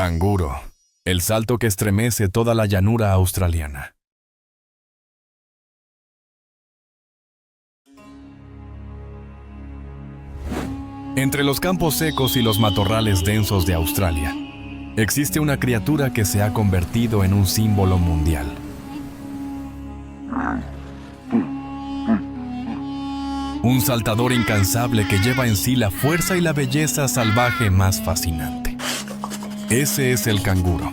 Canguro, el salto que estremece toda la llanura australiana. Entre los campos secos y los matorrales densos de Australia, existe una criatura que se ha convertido en un símbolo mundial. Un saltador incansable que lleva en sí la fuerza y la belleza salvaje más fascinante. Ese es el canguro.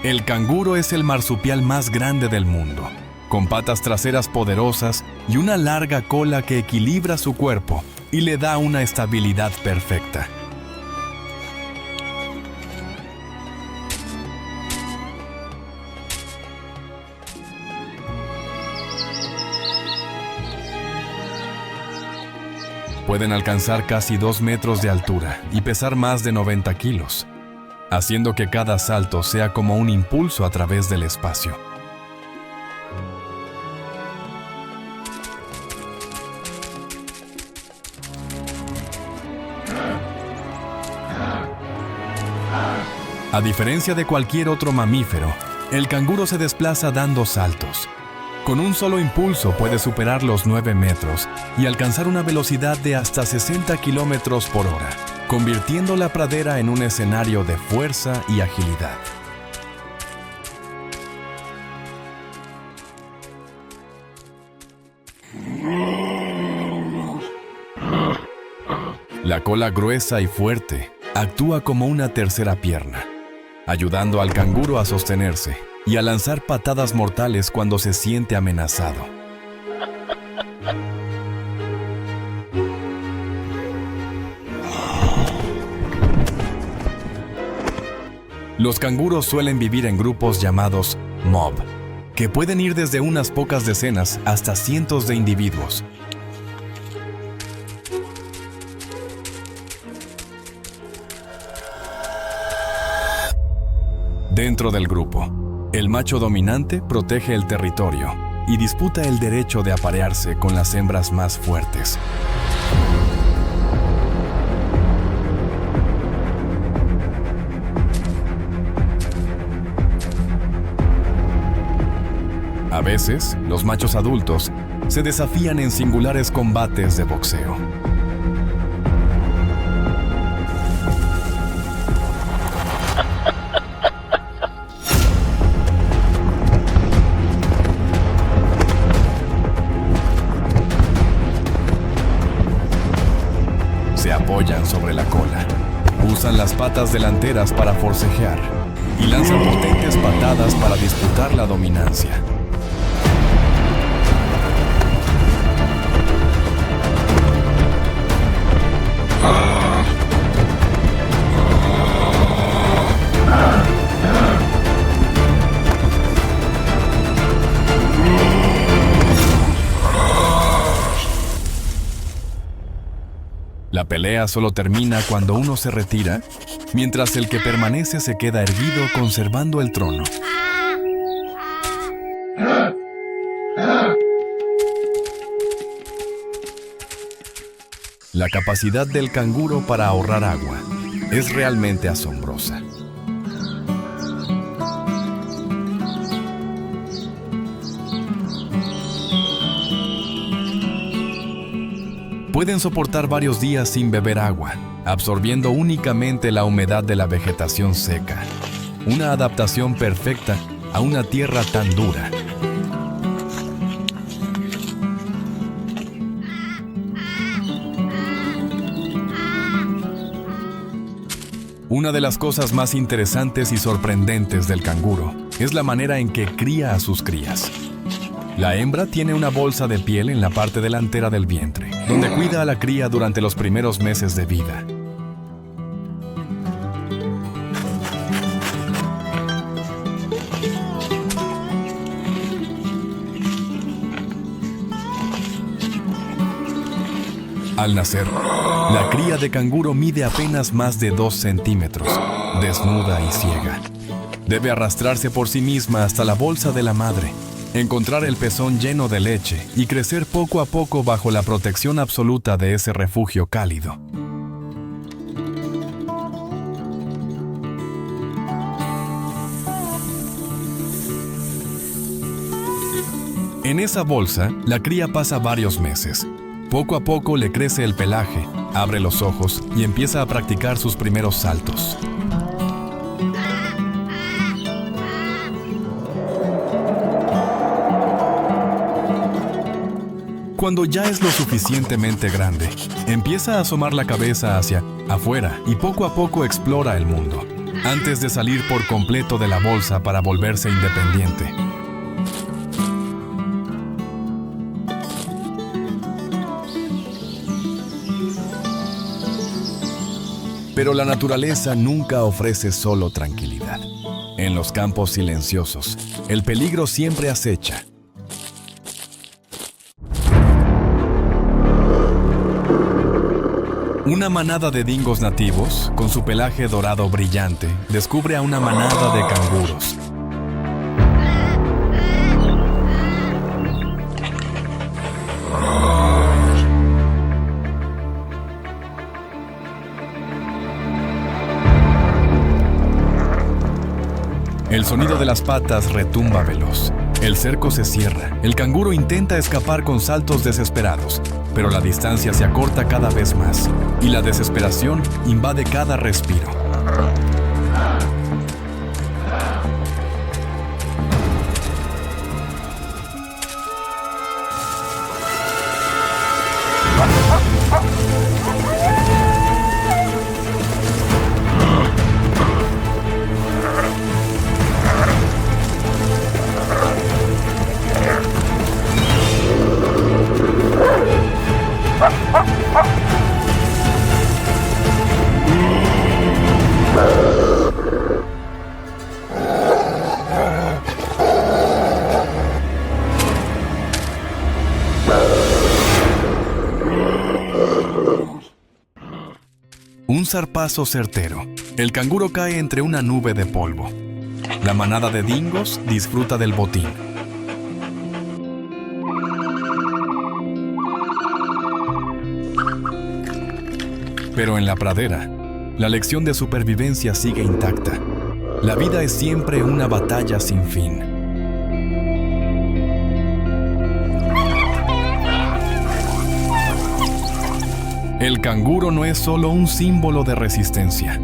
El canguro es el marsupial más grande del mundo, con patas traseras poderosas y una larga cola que equilibra su cuerpo y le da una estabilidad perfecta. Pueden alcanzar casi 2 metros de altura y pesar más de 90 kilos, haciendo que cada salto sea como un impulso a través del espacio. A diferencia de cualquier otro mamífero, el canguro se desplaza dando saltos. Con un solo impulso puede superar los 9 metros y alcanzar una velocidad de hasta 60 kilómetros por hora, convirtiendo la pradera en un escenario de fuerza y agilidad. La cola gruesa y fuerte actúa como una tercera pierna, ayudando al canguro a sostenerse y a lanzar patadas mortales cuando se siente amenazado. Los canguros suelen vivir en grupos llamados mob, que pueden ir desde unas pocas decenas hasta cientos de individuos. Dentro del grupo, el macho dominante protege el territorio y disputa el derecho de aparearse con las hembras más fuertes. A veces, los machos adultos se desafían en singulares combates de boxeo. Se apoyan sobre la cola, usan las patas delanteras para forcejear y lanzan potentes patadas para disputar la dominancia. La pelea solo termina cuando uno se retira, mientras el que permanece se queda erguido conservando el trono. La capacidad del canguro para ahorrar agua es realmente asombrosa. Pueden soportar varios días sin beber agua, absorbiendo únicamente la humedad de la vegetación seca. Una adaptación perfecta a una tierra tan dura. Una de las cosas más interesantes y sorprendentes del canguro es la manera en que cría a sus crías. La hembra tiene una bolsa de piel en la parte delantera del vientre, donde cuida a la cría durante los primeros meses de vida. Al nacer, la cría de canguro mide apenas más de 2 centímetros, desnuda y ciega. Debe arrastrarse por sí misma hasta la bolsa de la madre, encontrar el pezón lleno de leche y crecer poco a poco bajo la protección absoluta de ese refugio cálido. En esa bolsa, la cría pasa varios meses. Poco a poco le crece el pelaje, abre los ojos y empieza a practicar sus primeros saltos. Cuando ya es lo suficientemente grande, empieza a asomar la cabeza hacia afuera y poco a poco explora el mundo, antes de salir por completo de la bolsa para volverse independiente. Pero la naturaleza nunca ofrece solo tranquilidad. En los campos silenciosos, el peligro siempre acecha. Una manada de dingos nativos, con su pelaje dorado brillante, descubre a una manada de canguros. El sonido de las patas retumba veloz. El cerco se cierra. El canguro intenta escapar con saltos desesperados, pero la distancia se acorta cada vez más y la desesperación invade cada respiro. Un zarpazo certero. El canguro cae entre una nube de polvo. La manada de dingos disfruta del botín. Pero en la pradera, la lección de supervivencia sigue intacta. La vida es siempre una batalla sin fin. El canguro no es solo un símbolo de resistencia.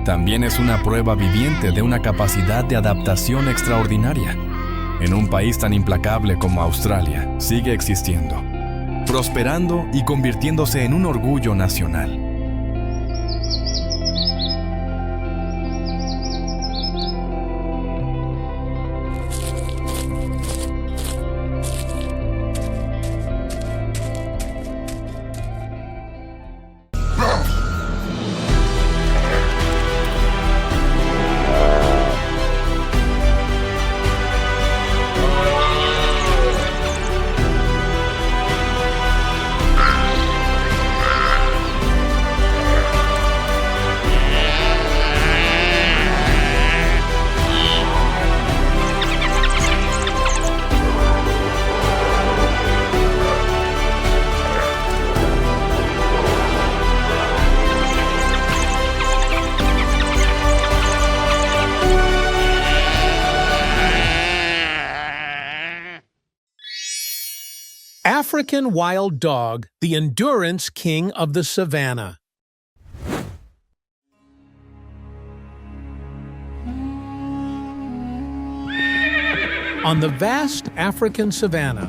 También es una prueba viviente de una capacidad de adaptación extraordinaria. En un país tan implacable como Australia, sigue existiendo, prosperando y convirtiéndose en un orgullo nacional. African wild dog, the endurance king of the savannah. On the vast African savannah,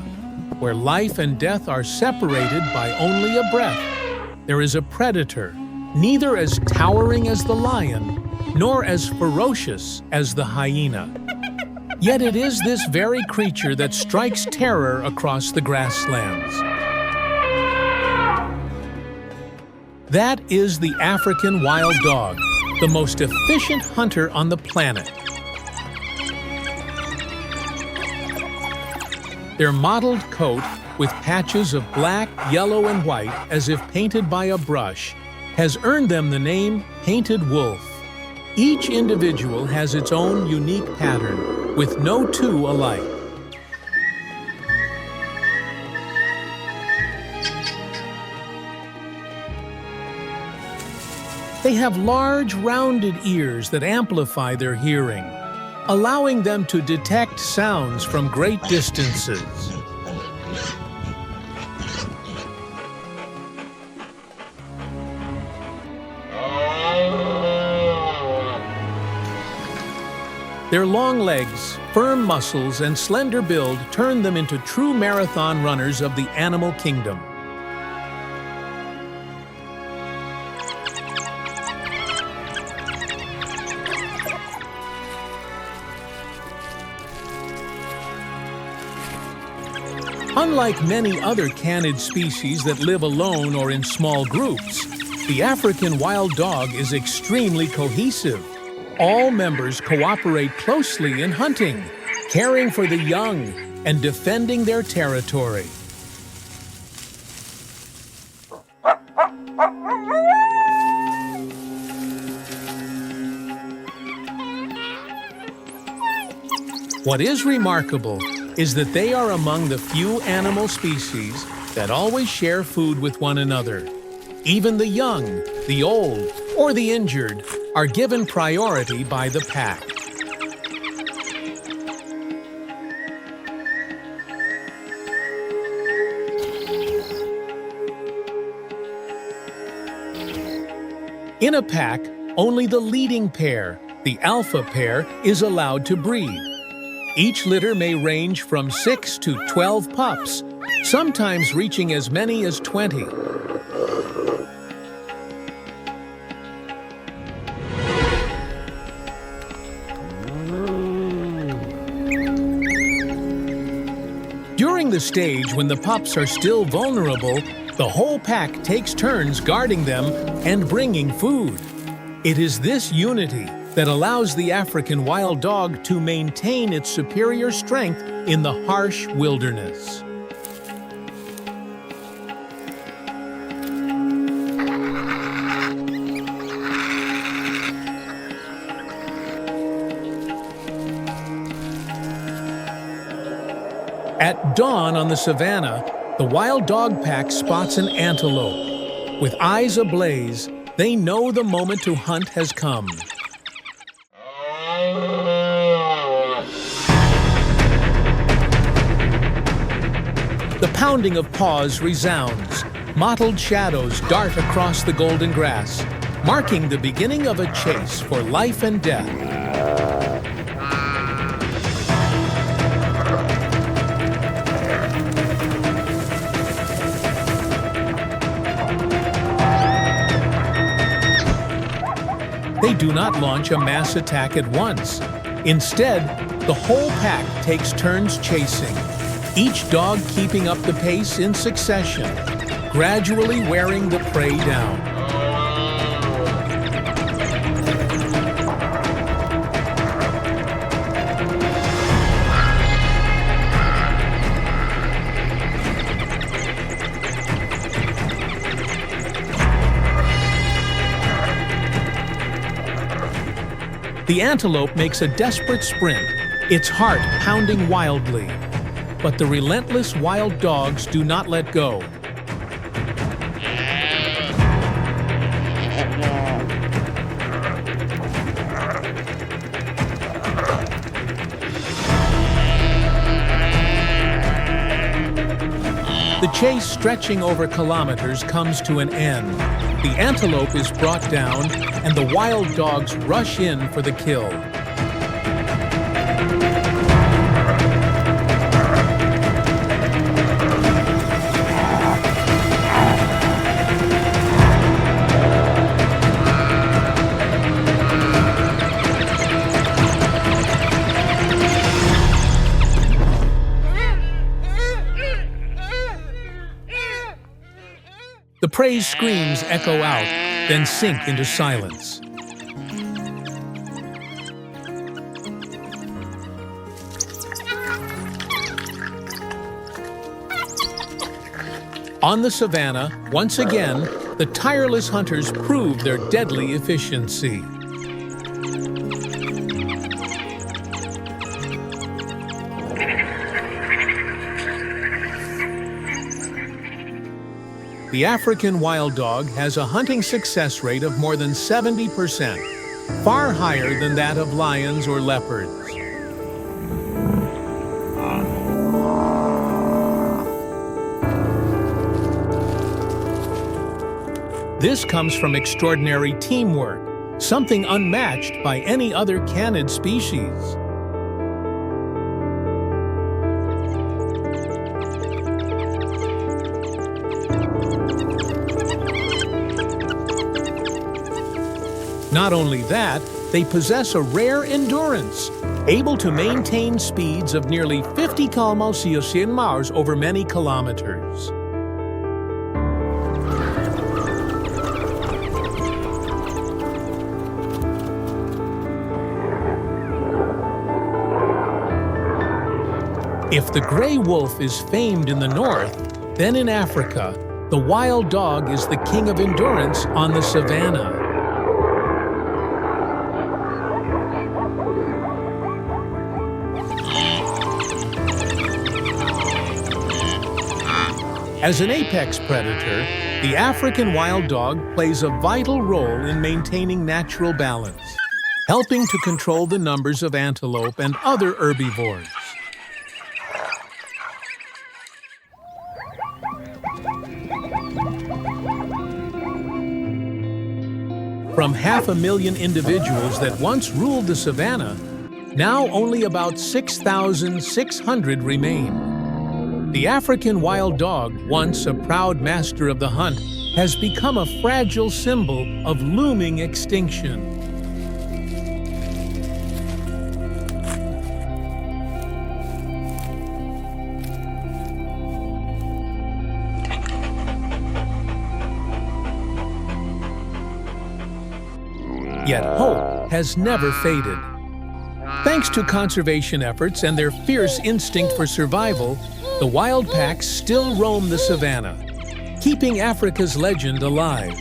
where life and death are separated by only a breath, there is a predator, neither as towering as the lion, nor as ferocious as the hyena. Yet it is this very creature that strikes terror across the grasslands. That is the African wild dog, the most efficient hunter on the planet. Their mottled coat, with patches of black, yellow, and white as if painted by a brush, has earned them the name Painted Wolf. Each individual has its own unique pattern, with no two alike. They have large, rounded ears that amplify their hearing, allowing them to detect sounds from great distances. Their long legs, firm muscles, and slender build turn them into true marathon runners of the animal kingdom. Unlike many other canid species that live alone or in small groups, the African wild dog is extremely cohesive. All members cooperate closely in hunting, caring for the young, and defending their territory. What is remarkable is that they are among the few animal species that always share food with one another. Even the young, the old, or the injured are given priority by the pack. In a pack, only the leading pair, the alpha pair, is allowed to breed. Each litter may range from 6 to 12 pups, sometimes reaching as many as 20. During the stage when the pups are still vulnerable, the whole pack takes turns guarding them and bringing food. It is this unity that allows the African wild dog to maintain its superior strength in the harsh wilderness. At dawn on the savannah, the wild dog pack spots an antelope. With eyes ablaze, they know the moment to hunt has come. The pounding of paws resounds. Mottled shadows dart across the golden grass, marking the beginning of a chase for life and death. They do not launch a mass attack at once. Instead, the whole pack takes turns chasing, each dog keeping up the pace in succession, gradually wearing the prey down. The antelope makes a desperate sprint, its heart pounding wildly. But the relentless wild dogs do not let go. The chase, stretching over kilometers, comes to an end. The antelope is brought down, and the wild dogs rush in for the kill. The prey's screams echo out, then sink into silence. On the savannah, once again, the tireless hunters prove their deadly efficiency. the African wild dog has a hunting success rate of more than 70%, far higher than that of lions or leopards. This comes from extraordinary teamwork, something unmatched by any other canid species. Not only that, they possess a rare endurance, able to maintain speeds of nearly 50 km/h over many kilometers. If the gray wolf is famed in the north, then in Africa, the wild dog is the king of endurance on the savannah. As an apex predator, the African wild dog plays a vital role in maintaining natural balance, helping to control the numbers of antelope and other herbivores. From 500,000 individuals that once ruled the savannah, now only about 6,600 remain. The African wild dog, once a proud master of the hunt, has become a fragile symbol of looming extinction. Yet hope has never faded. Thanks to conservation efforts and their fierce instinct for survival, the wild packs still roam the savannah, keeping Africa's legend alive.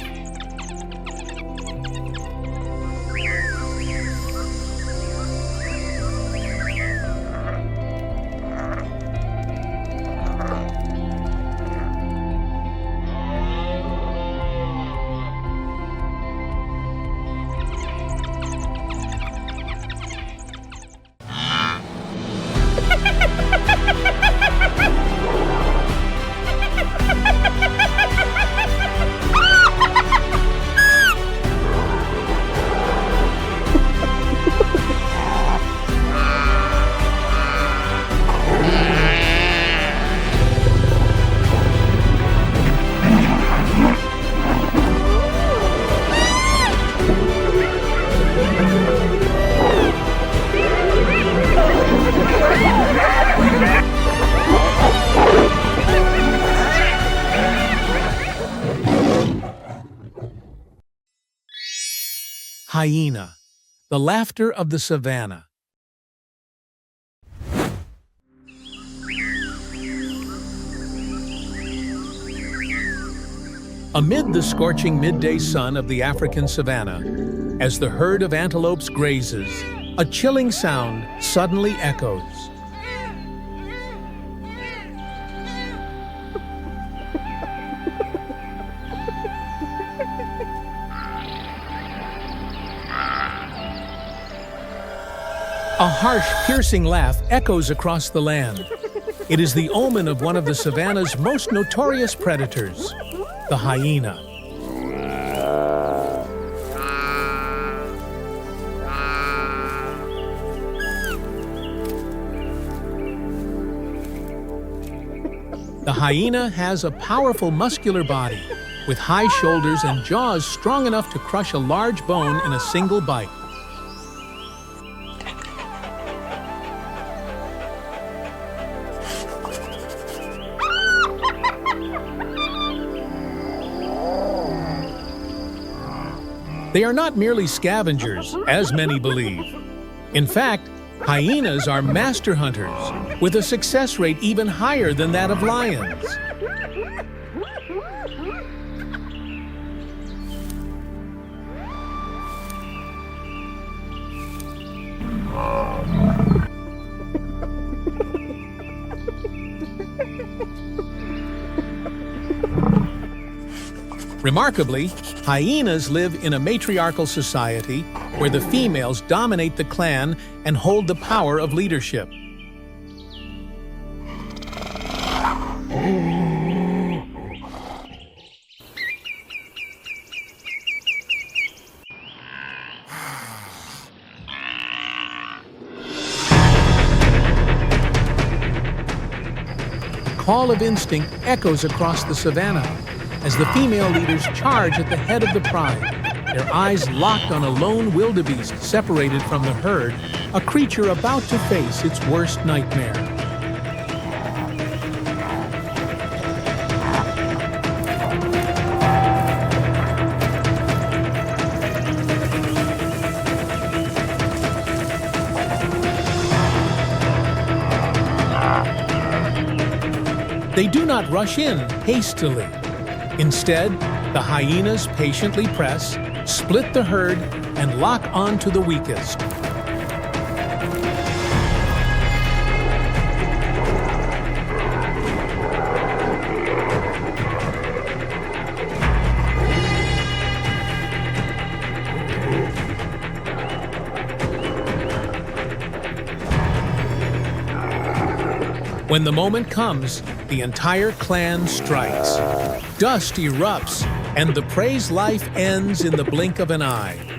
Hyena, the laughter of the savannah. Amid the scorching midday sun of the African savannah, as the herd of antelopes grazes, a chilling sound suddenly echoes. A harsh, piercing laugh echoes across the land. It is the omen of one of the savannah's most notorious predators, the hyena. The hyena has a powerful muscular body, with high shoulders and jaws strong enough to crush a large bone in a single bite. They are not merely scavengers, as many believe. In fact, hyenas are master hunters, with a success rate even higher than that of lions. Remarkably, hyenas live in a matriarchal society where the females dominate the clan and hold the power of leadership. The call of instinct echoes across the savannah as the female leaders charge at the head of the pride, their eyes locked on a lone wildebeest separated from the herd, a creature about to face its worst nightmare. They do not rush in hastily. Instead, the hyenas patiently press, split the herd, and lock on to the weakest. When the moment comes, the entire clan strikes. Dust erupts, and the prey's life ends in the blink of an eye.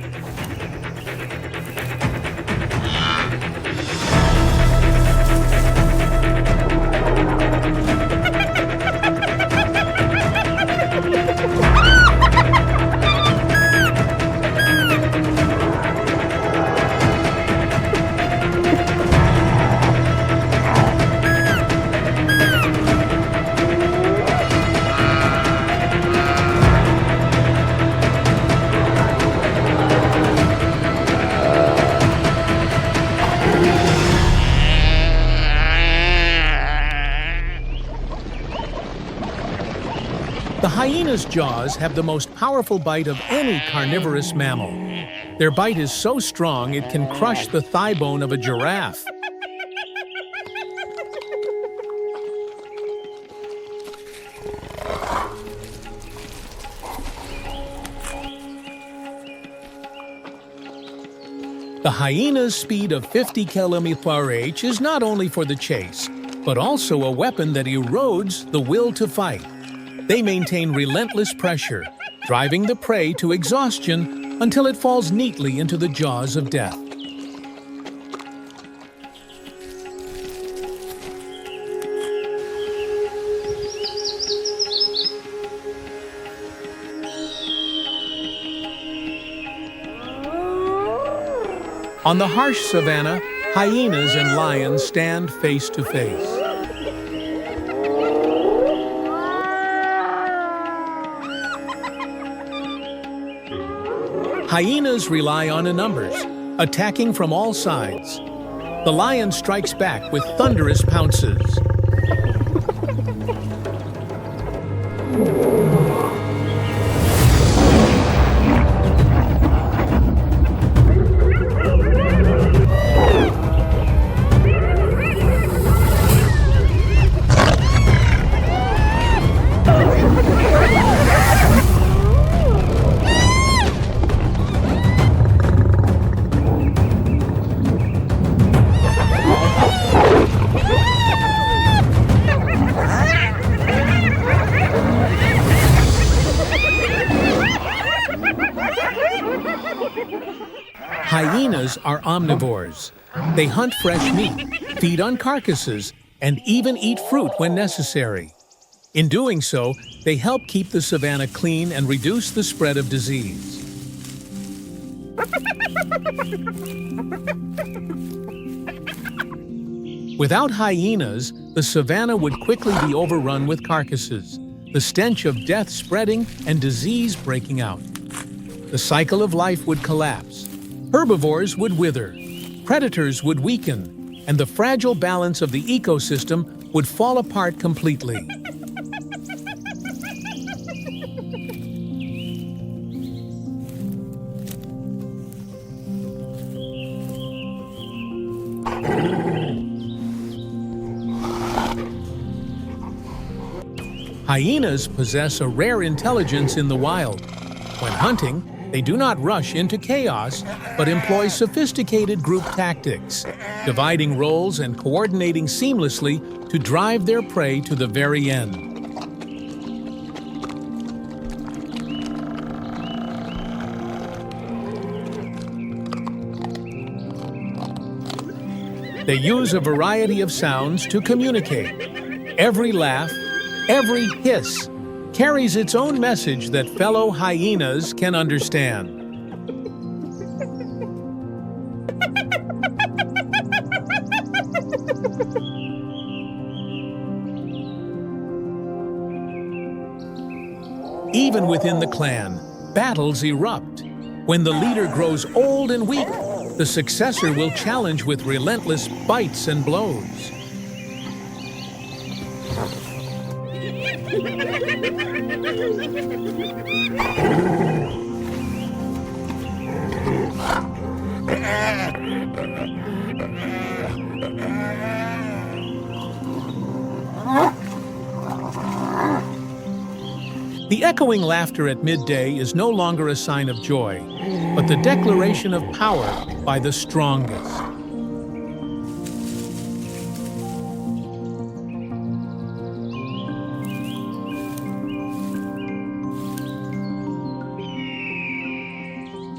The hyena's jaws have the most powerful bite of any carnivorous mammal. Their bite is so strong it can crush the thigh bone of a giraffe. The hyena's speed of 50 km/h is not only for the chase, but also a weapon that erodes the will to fight. They maintain relentless pressure, driving the prey to exhaustion until it falls neatly into the jaws of death. On the harsh savannah, hyenas and lions stand face to face. Hyenas rely on numbers, attacking from all sides. The lion strikes back with thunderous pounces. Hyenas are omnivores. They hunt fresh meat, feed on carcasses, and even eat fruit when necessary. In doing so, they help keep the savannah clean and reduce the spread of disease. Without hyenas, the savannah would quickly be overrun with carcasses, the stench of death spreading and disease breaking out. The cycle of life would collapse. Herbivores would wither, predators would weaken, and the fragile balance of the ecosystem would fall apart completely. Hyenas possess a rare intelligence in the wild. When hunting, they do not rush into chaos, but employ sophisticated group tactics, dividing roles and coordinating seamlessly to drive their prey to the very end. They use a variety of sounds to communicate. Every laugh, every hiss, carries its own message that fellow hyenas can understand. Even within the clan, battles erupt. When the leader grows old and weak, the successor will challenge with relentless bites and blows. The echoing laughter at midday is no longer a sign of joy, but the declaration of power by the strongest.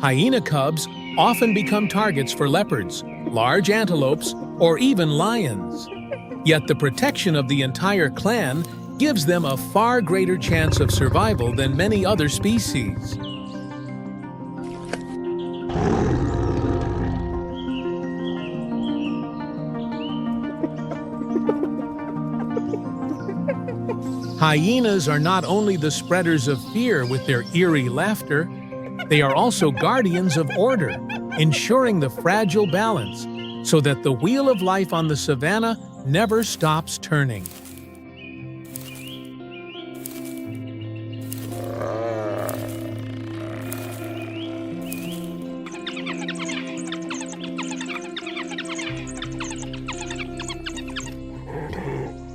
Hyena cubs often become targets for leopards, large antelopes, or even lions. Yet the protection of the entire clan gives them a far greater chance of survival than many other species. Hyenas are not only the spreaders of fear with their eerie laughter, they are also guardians of order, ensuring the fragile balance so that the wheel of life on the savannah never stops turning.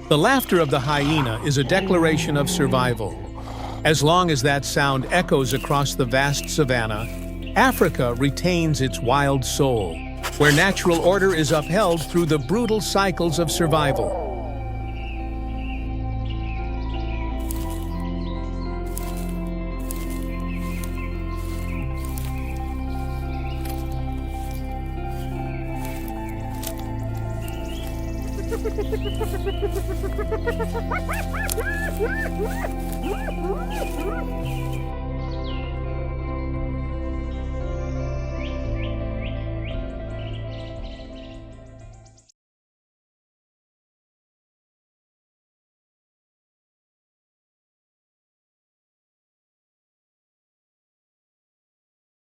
The laughter of the hyena is a declaration of survival. As long as that sound echoes across the vast savannah, Africa retains its wild soul, where natural order is upheld through the brutal cycles of survival.